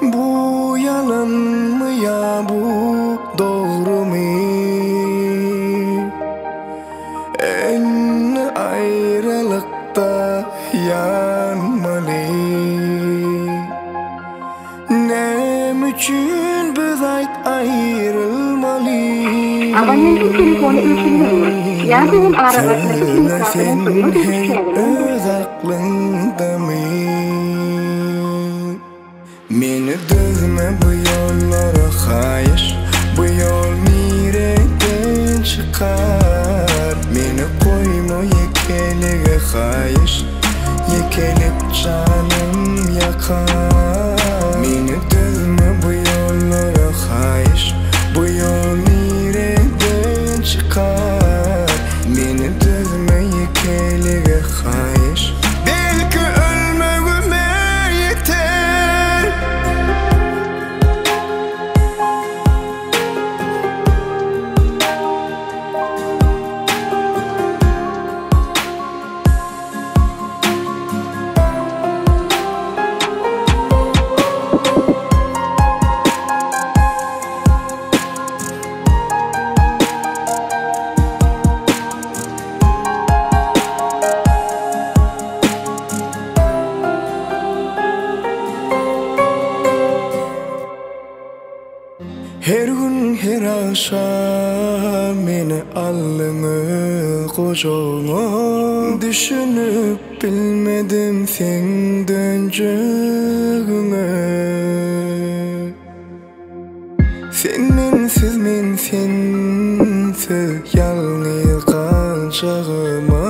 Bu yalan mı ya bu doğru mu? En ayrılıkta yanmalı. Ne için biz ayrılmalı? Abonentin telefonu ölçülmüyor. Yardım arabasındaki Sen mikrofonu hep öz aklında mı? Meni düzme bu yollara hayır. Bu yol nereden çıkar? Meni koyma yekelige hayır. Yekelip canım yakar. Meni düzme bu yollara hayır. Bu yol nereden çıkar? Meni düzme yekelige hayır. Belki ölmeme yeter. Her gün her akşam meni alnını kocağa düşünüp bilmedim sen döneceğini. Sen mensiz yalnız kalacağıma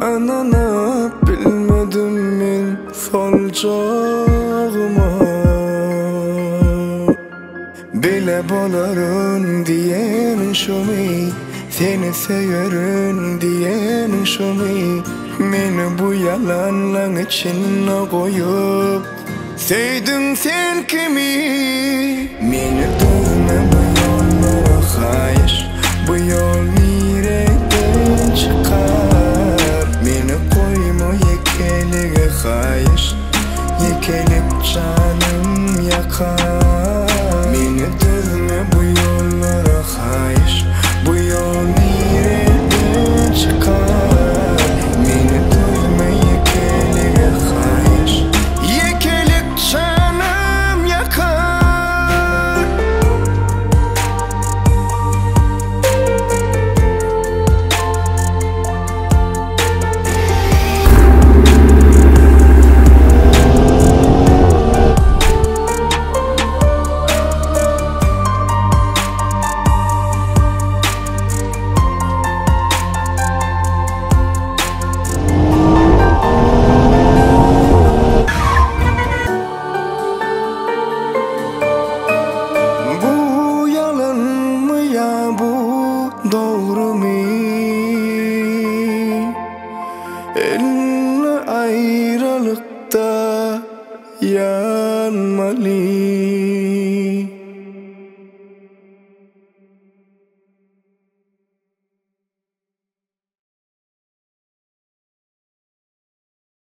anana bilmedim men solacağıma. Bile boların diyen şu mi? Seni severim diyen şu mi? Beni bu yalanların içine koyup sevdin sen kimi? Beni durma bu yollara hayır. Bu yol nereden çıkar? Beni koyma yekelige hayır. Yekelip canım yakar. Beni düzme bu yollara hayır. Bu yol nereden çıkar? Beni düzme yekelige hayır. Yekelip canım yakar. Doğru mu? En ayrılıkta yanmalı.